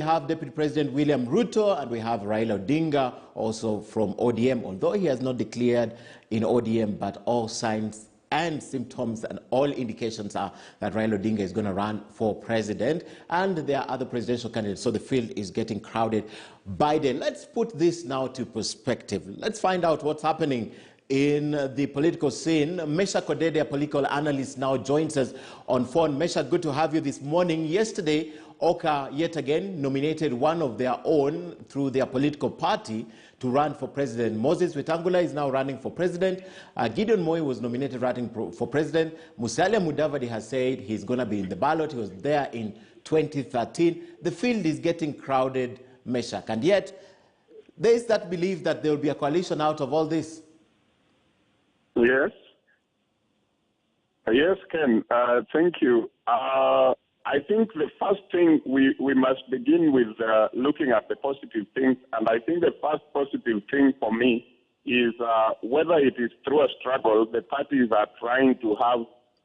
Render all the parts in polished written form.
We have Deputy President William Ruto and we have Raila Odinga also from ODM, although he has not declared in ODM, but all signs and symptoms and all indications are that Raila Odinga is going to run for president, and there are other presidential candidates, so the field is getting crowded by day. Let's put this now to perspective. Let's find out what's happening in the political scene. Mesha Kodede, a political analyst, now joins us on phone. Mesha, good to have you this morning. Yesterday, Oka yet again nominated one of their own through their political party to run for president. Moses Wetangula is now running for president. Gideon Moi was nominated running for president. Musalia Mudavadi has said he's going to be in the ballot. He was there in 2013. The field is getting crowded, Meshach, and yet there is that belief that there will be a coalition out of all this. Yes. Yes, Ken. Thank you. I think the first thing we must begin with looking at the positive things, and I think the first positive thing for me is whether it is through a struggle, the parties are trying to have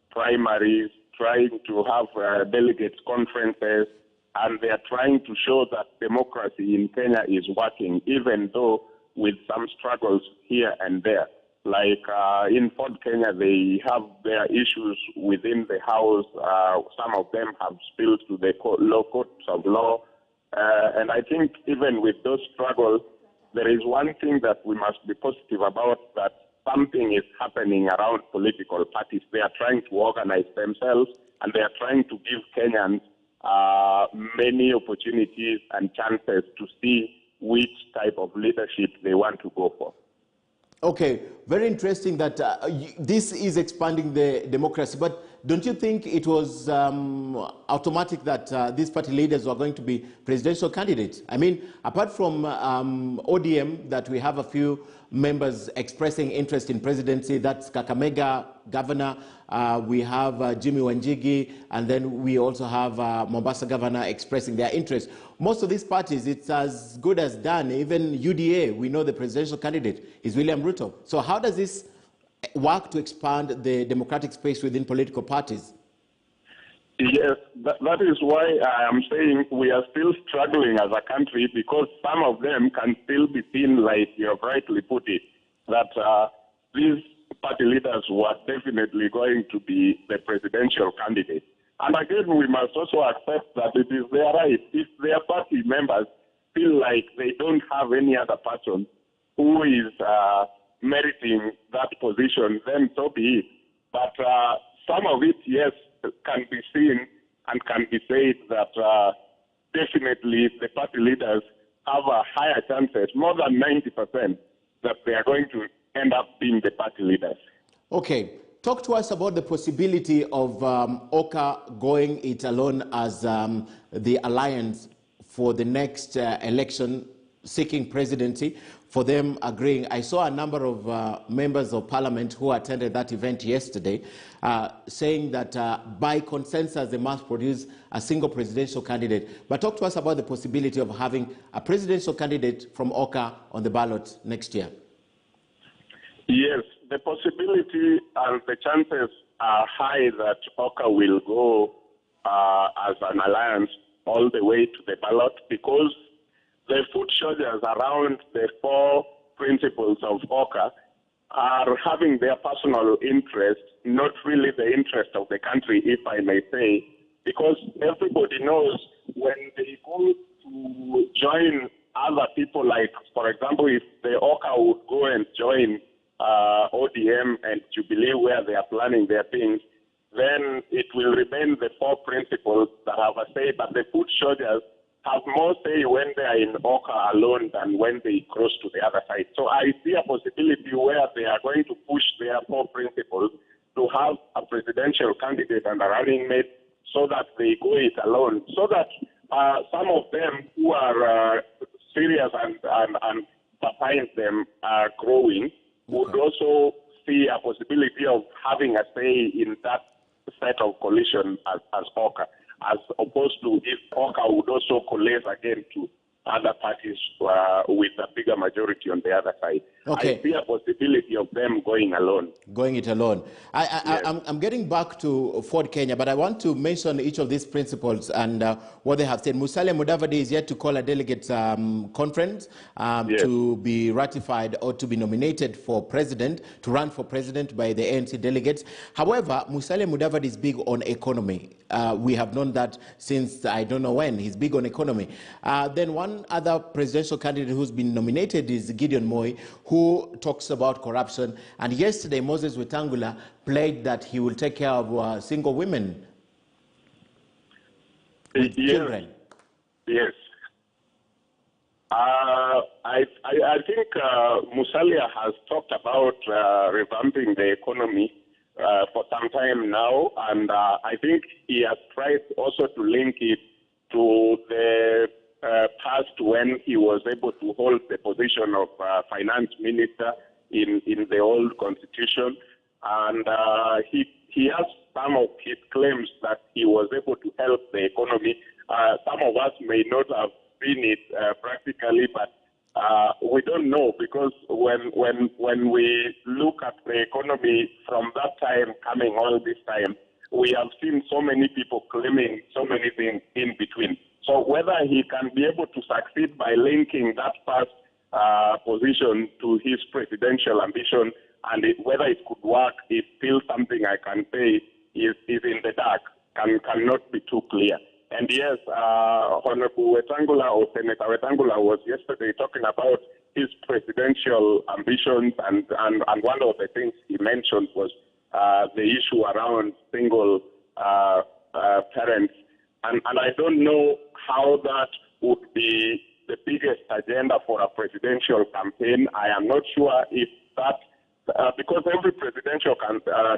primaries, trying to have delegates conferences, and they are trying to show that democracy in Kenya is working, even though with some struggles here and there. Like in Fort Kenya, they have their issues within the House. Some of them have spilled to the low courts of law. And I think even with those struggles, there is one thing that we must be positive about, that something is happening around political parties. They are trying to organize themselves, and they are trying to give Kenyans many opportunities and chances to see which type of leadership they want to go for. Okay, very interesting that this is expanding the democracy, but don't you think it was automatic that these party leaders were going to be presidential candidates? I mean, apart from ODM, that we have a few members expressing interest in presidency, that's Kakamega governor, we have Jimmy Wanjigi, and then we also have Mombasa governor expressing their interest. Most of these parties, it's as good as done. Even UDA, we know the presidential candidate is William Ruto. So how does this work to expand the democratic space within political parties? Yes, that is why I am saying we are still struggling as a country, because some of them can still be seen, like you have rightly put it, that these party leaders were definitely going to be the presidential candidate. And again, we must also accept that it is their right. If their party members feel like they don't have any other person who is meriting that position, then so be it. But some of it, yes, can be seen and can be said that definitely the party leaders have a higher chances, more than 90%, that they are going to end up being the party leaders. Okay. Talk to us about the possibility of Oka going it alone as the alliance for the next election, seeking presidency, for them agreeing. I saw a number of members of parliament who attended that event yesterday saying that by consensus they must produce a single presidential candidate. But talk to us about the possibility of having a presidential candidate from Oka on the ballot next year. Yes, the possibility and the chances are high that Oka will go as an alliance all the way to the ballot, because the foot soldiers around the four principles of Oka are having their personal interest, not really the interest of the country, if I may say, because everybody knows when they go to join other people, like, for example, if the Oka would go and join ODM and Jubilee, where they are planning their things, then it will remain the four principles that have a say, but the foot soldiers have more say when they are in Oka alone than when they cross to the other side. So I see a possibility where they are going to push their four principles to have a presidential candidate and a running mate, so that they go it alone, so that some of them who are serious and behind them are growing, would also see a possibility of having a say in that set of coalition as Oka, as opposed to if Oka would also coalesce again to other parties with a bigger majority on the other side. Okay. I see a possibility of them going alone. Going it alone. Yes. I'm getting back to Ford Kenya, but I want to mention each of these principles and what they have said. Musalia Mudavadi is yet to call a delegate conference Yes. to be ratified or to be nominated for president, to run for president by the ANC delegates. However, Musalia Mudavadi is big on economy. We have known that since I don't know when. He's big on economy. Then one other presidential candidate who's been nominated is Gideon Moi, who talks about corruption. And yesterday, Moses Wetangula pledged that he will take care of single women with children. Yes. I think Musalia has talked about revamping the economy for some time now, and I think he has tried also to link it to the past when he was able to hold the position of finance minister in the old constitution, and he has some of his claims that he was able to help the economy. Some of us may not have seen it practically, but we don't know, because when we look at the economy from that time coming all this time, we have seen so many people claiming so many things in between. So whether he can be able to succeed by linking that past position to his presidential ambition, and whether it could work is still something I can say is in the dark, cannot be too clear. And yes, Honorable Wetangula, or Senator Wetangula, was yesterday talking about his presidential ambitions, and one of the things he mentioned was the issue around single parents. And I don't know how that would be the biggest agenda for a presidential campaign. I am not sure if that, because every presidential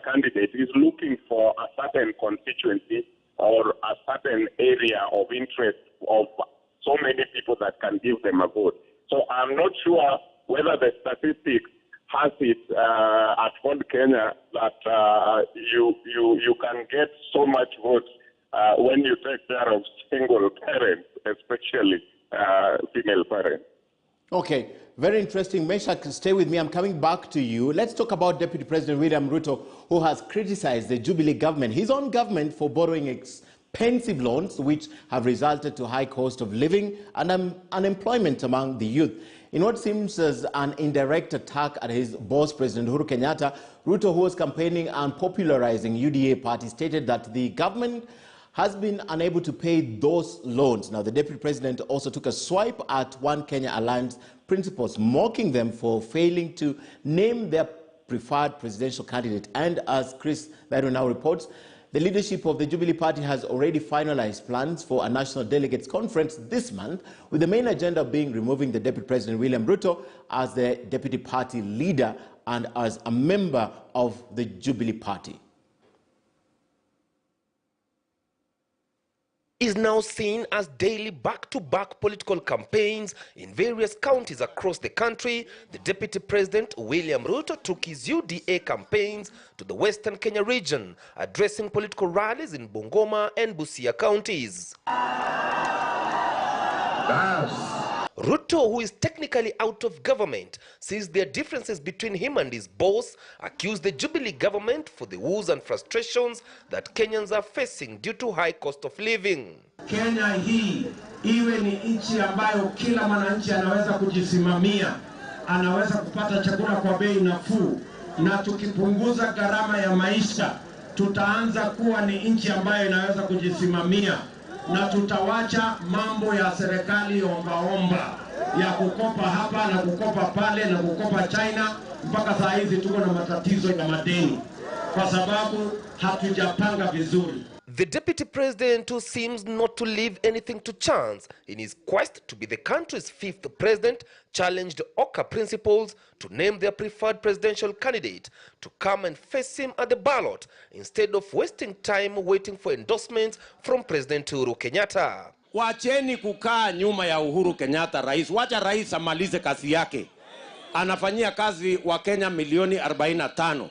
candidate is looking for a certain constituency or a certain area of interest of so many people that can give them a vote. So I'm not sure whether the statistics has it at Ford Kenya that you can get so much votes when you take care of single parents, especially female parents. Okay, very interesting. Meshach, stay with me. I'm coming back to you. Let's talk about Deputy President William Ruto, who has criticized the Jubilee government, his own government, for borrowing expensive loans, which have resulted to high cost of living and unemployment among the youth. In what seems as an indirect attack at his boss, President Uhuru Kenyatta, Ruto, who was campaigning and popularizing UDA party, stated that the government has been unable to pay those loans. Now, the Deputy President also took a swipe at One Kenya Alliance principals, mocking them for failing to name their preferred presidential candidate. And as Chris Nairo now reports, the leadership of the Jubilee Party has already finalized plans for a national delegates conference this month, with the main agenda being removing the Deputy President William Ruto as the Deputy Party leader and as a member of the Jubilee Party. Is now seen as daily back-to-back political campaigns in various counties across the country. The Deputy President, William Ruto, took his UDA campaigns to the Western Kenya region, addressing political rallies in Bungoma and Busia counties. Ruto, who is technically out of government, says there are differences between him and his boss, accused the Jubilee government for the woes and frustrations that Kenyans are facing due to high cost of living. Kenya hii iwe ni nchi ambayo kila mwananchi anaweza kujisimamia, anaweza kupata chakula kwa bei nafuu, na tukipunguza gharama ya maisha, tutaanza kuwa ni nchi ambayo inaweza kujisimamia. Na tutawacha mambo ya serikali omba ya kukopa hapa na kukopa pale na kukopa China. Mpaka saa hizi tuko na matatizo ya madeni kwa sababu hatujapanga vizuri. The Deputy President, who seems not to leave anything to chance in his quest to be the country's 5th president, challenged OCA principals to name their preferred presidential candidate to come and face him at the ballot instead of wasting time waiting for endorsements from President Uhuru Kenyatta. Wacheni kukaa nyuma ya Uhuru Kenyatta rais. Wacha rais amalize kazi yake. Anafanyia kazi wa Kenya milioni 45.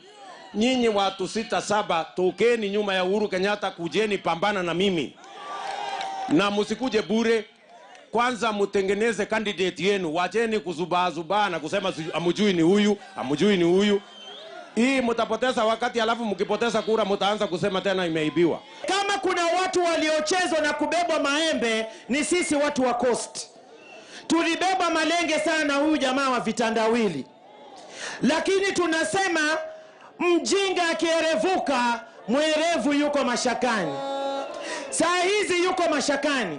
Nyinyi watu 6-7 tokeni nyuma ya Uhuru Kenyatta, kujeni pambana na mimi. Na msikuje bure. kwanza mutengeneze candidate yenu, wacheni kuzubaa na kusema amujui ni huyu, amujui ni huyu. Hii mutapoteza wakati, alafu mkipoteza kura mutaanza kusema tena imeibiwa. Kama kuna watu waliochezwa na kubebwa maembe ni sisi watu wa Coast. Tulibeba malenge sana huyu jamaa wa vitandawili. Lakini tunasema mjinga akierevuka, mwerevu yuko mashakani. Saa hizi yuko mashakani.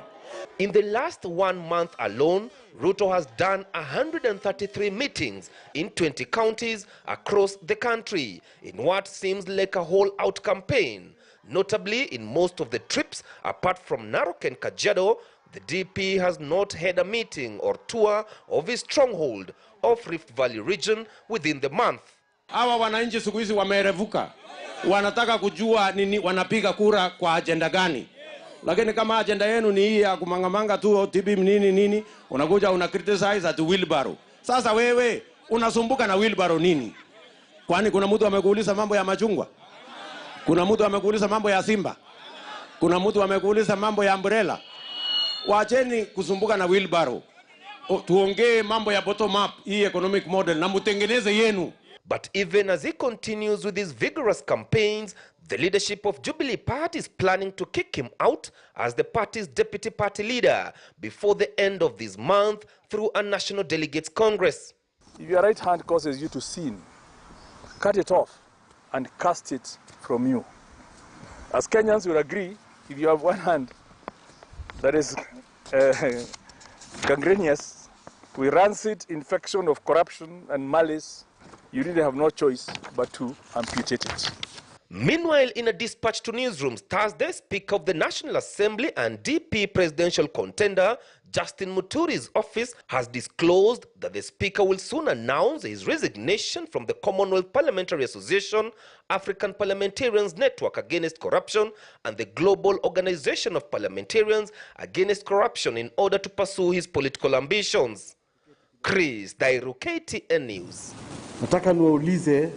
In the last 1 month alone, Ruto has done 133 meetings in 20 counties across the country in what seems like a whole-out campaign. Notably, in most of the trips, apart from Narok and Kajiado, the DP has not had a meeting or tour of his stronghold of Rift Valley region within the month. Hawa wananchi siku hizi wamerevuka. Wanataka kujua nini, wanapiga kura kwa agenda gani. Lakini kama agenda yenu ni hii ya kumangamanga tu tibi nini, unakuja una criticize at wheelbarrow. Sasa wewe unasumbuka na wheelbarrow nini? Kwani kuna mtu amekuuliza mambo ya machungwa? Kuna mtu amekuuliza mambo ya Simba? Kuna mtu amekuuliza mambo ya umbrella? Wacheni kusumbuka na wheelbarrow. Tuongee mambo ya bottom up, hii economic model na mutengeneze yenu. But even as he continues with his vigorous campaigns, the leadership of Jubilee Party is planning to kick him out as the party's deputy party leader before the end of this month through a National Delegates Congress. If your right hand causes you to sin, cut it off and cast it from you. As Kenyans will agree, if you have one hand that is gangrenous, with rancid infection of corruption and malice, you really have no choice but to amputate it. Meanwhile, in a dispatch to newsrooms Thursday, Speaker of the National Assembly and DP presidential contender Justin Muturi's office has disclosed that the Speaker will soon announce his resignation from the Commonwealth Parliamentary Association, African Parliamentarians Network Against Corruption, and the Global Organization of Parliamentarians Against Corruption in order to pursue his political ambitions. Chris Dairu, KTN News. Nataka niwaulize.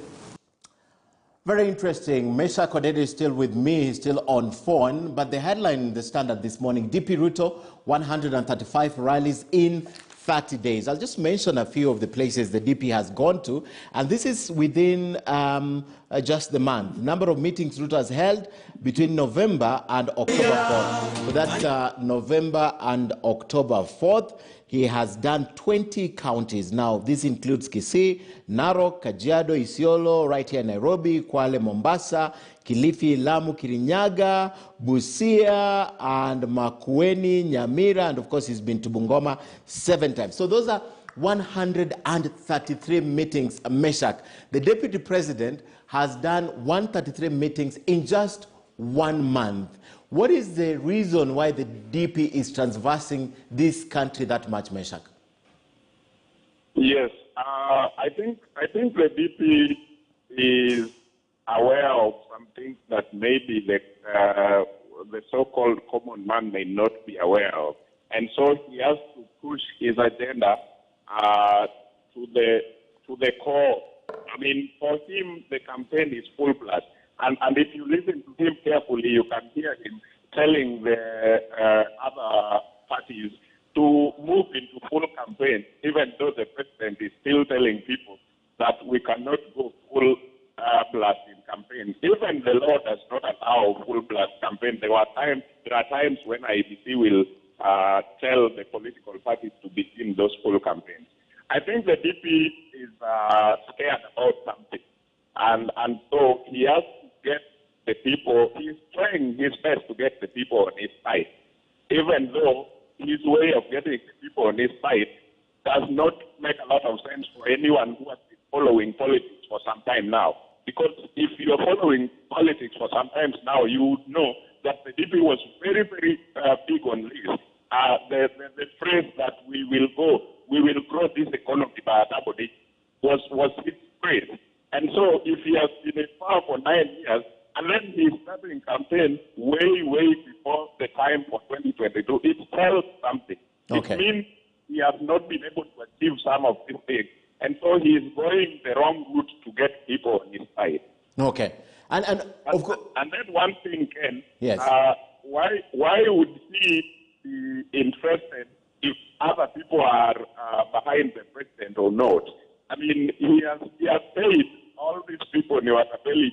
Very interesting. Mesha Kodede is still with me. He's still on phone. But the headline in the Standard this morning, DP Ruto, 135 rallies in 30 days. I'll just mention a few of the places the DP has gone to. And this is within just the month. Number of meetings Ruto has held between November and October 4th. So that's November and October 4th. He has done 20 counties. Now, this includes Kisii, Narok, Kajiado, Isiolo, right here in Nairobi, Kwale, Mombasa, Kilifi, Lamu, Kirinyaga, Busia, and Makueni, Nyamira, and of course, he's been to Bungoma 7 times. So those are 133 meetings, Meshach. The deputy president has done 133 meetings in just 1 month. What is the reason why the DP is transversing this country that much, Meshach? Yes, I think the DP is aware of some things that maybe the so-called common man may not be aware of, and so he has to push his agenda to the core. I mean, for him, the campaign is full blast. And if you listen to him carefully, you can hear him telling the other parties to move into full campaign, even though the president is still telling people that we cannot go full blast in campaign. Even the law does not allow full blast campaign. There are times when IBC will tell the political parties to begin those full campaigns. I think the DP is scared about something, and so he has get the people, he's trying his best to get the people on his side, even though his way of getting the people on his side does not make a lot of sense for anyone who has been following politics for some time now. Because if you're following politics for some time now, you would know that the DP was very, very big on this. The phrase that we will grow this economy by a double digit was his phrase. And so if he has been in power for 9 years, and then he's starting campaign way before the time for 2022, it tells something. Okay. It means he has not been able to achieve some of these things. And so he is going the wrong route to get people on his side. Okay. And then one thing, Ken, yes. why would he be interested if other people are behind the president or not. I mean, he has said all these people in Watapeli,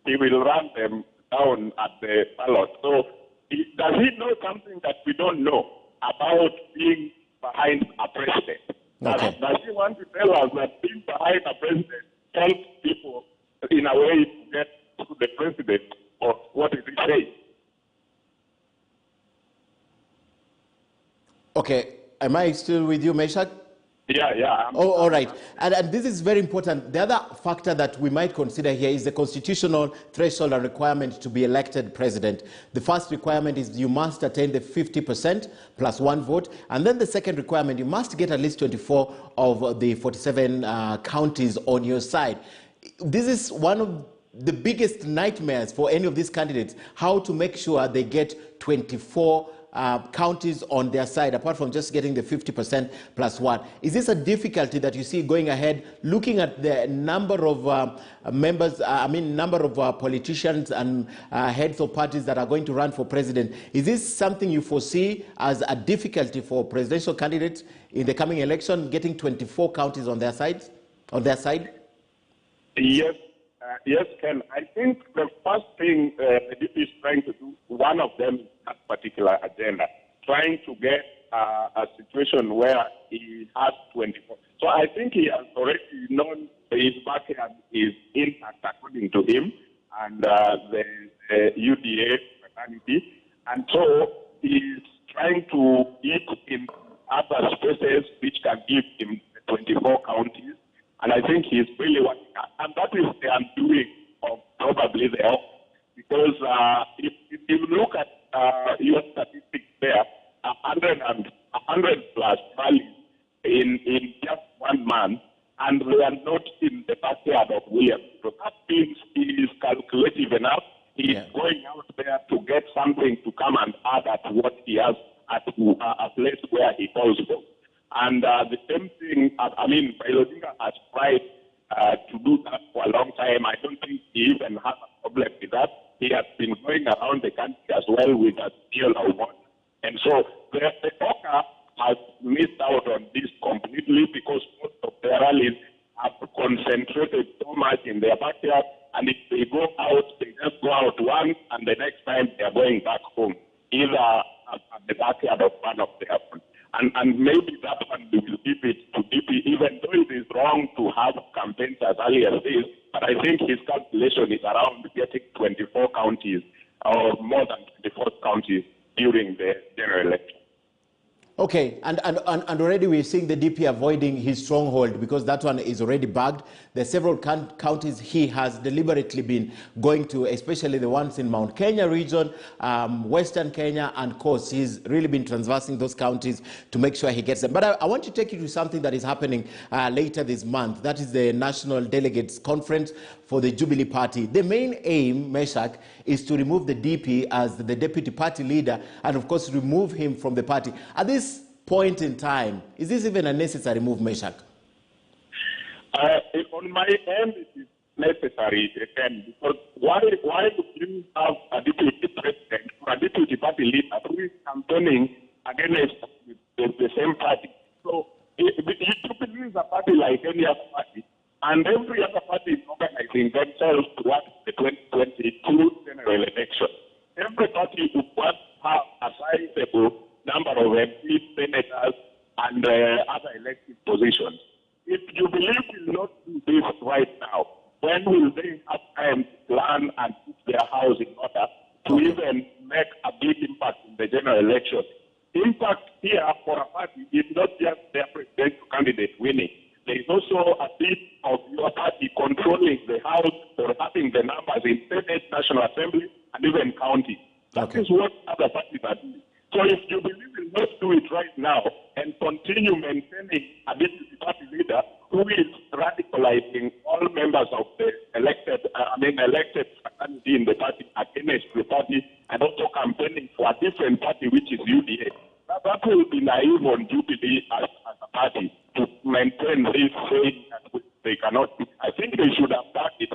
he will run them down at the ballot. So does he know something that we don't know about being behind a president? Okay. Does he want to tell us that being behind a president helps people in a way to get to the president, or what is he saying? Okay, am I still with you, Meshach? Yeah. All right. And this is very important. The other factor that we might consider here is the constitutional threshold and requirement to be elected president. The first requirement is you must attain the 50% plus one vote. And then the second requirement, you must get at least 24 of the 47 counties on your side. This is one of the biggest nightmares for any of these candidates, how to make sure they get 24 counties on their side, apart from just getting the 50% plus one. Is this a difficulty that you see going ahead, looking at the number of number of politicians and heads of parties that are going to run for president? Is this something you foresee as a difficulty for presidential candidates in the coming election, getting 24 counties on their side? Yes. Yes, Ken. I think the first thing the DP is trying to do, one of them is that particular agenda, trying to get a situation where he has 24. So I think he has already known his backyard is intact, according to him, and the UDA fraternity. And so he's trying to eat in other spaces which can give him 24 counties. And I think he's really working hard. And that is the undoing of probably the help. Because if you look at your statistics there, 100 plus rallies in just 1 month, and they are not in the backyard of William. So that means he is calculative enough. He is going out there to get something to come and add at what he has at a place where he calls for. And the same thing, Raila Odinga has tried to do that for a long time. I don't think he even has a problem with that. He has been going around the country as well with a deal of one. And so the OCA has missed out on this completely because most of their rallies have concentrated so much in their backyard. And if they go out, they just go out once, and the next time they are going back home, either at the backyard of one of their own. And maybe that one will keep it to DP, even though it is wrong to have campaigns as early as this. But I think his calculation is around getting 24 counties or more than 24 counties during the general election. Okay, and already we're seeing the DP avoiding his stronghold because that one is already bagged. There are several counties he has deliberately been going to, especially the ones in Mount Kenya region, Western Kenya, and of course he's really been transversing those counties to make sure he gets them. But I want to take you to something that is happening later this month. That is the National Delegates Conference for the Jubilee Party. The main aim, Meshach, is to remove the DP as the deputy party leader and of course remove him from the party. At this point in time, is this even a necessary move, Meshach? On my end, it is necessary, again, because why would you have a deputy president or a deputy party leader who is campaigning against the same party? So Jubilee is a party like any other party, and every other party is organizing themselves towards the 2022 general election. Every party would want to have a sizable number of MPs, senators, and other elected positions. If Jubilee will not do this right now, when will they have time to plan and put their house in order to even make a big impact in the general election? Impact here for a party is not just their presidential candidate winning. There is also a bit of your party controlling the House or having the numbers in Senate, National Assembly, and even county. That is what other parties are doing. So if Jubilee will not do it right now and continue maintaining a deputy party leader who is radicalizing all members of the elected fraternity in the party against the party and also campaigning for a different party, which is UDA, that will be naive on Jubilee as a party to maintain this saying that they cannot do. I think they should have done it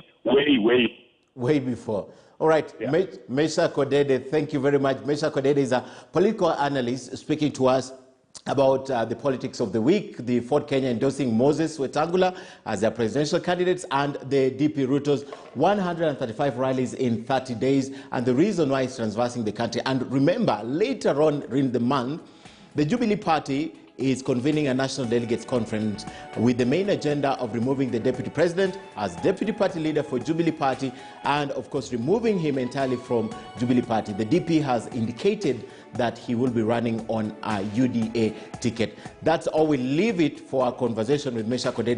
way before. All right, yeah. Meshach Odede, thank you very much. Meshach Odede is a political analyst speaking to us about the politics of the week, the Ford Kenya endorsing Moses Wetangula as their presidential candidates, and the DP Ruto's 135 rallies in 30 days, and the reason why it's transversing the country. And remember, later on in the month, the Jubilee Party is convening a national delegates conference with the main agenda of removing the deputy president as deputy party leader for Jubilee Party, and of course removing him entirely from Jubilee Party. The DP has indicated that he will be running on a UDA ticket. That's all. We'll leave it for our conversation with Mesha Kodede.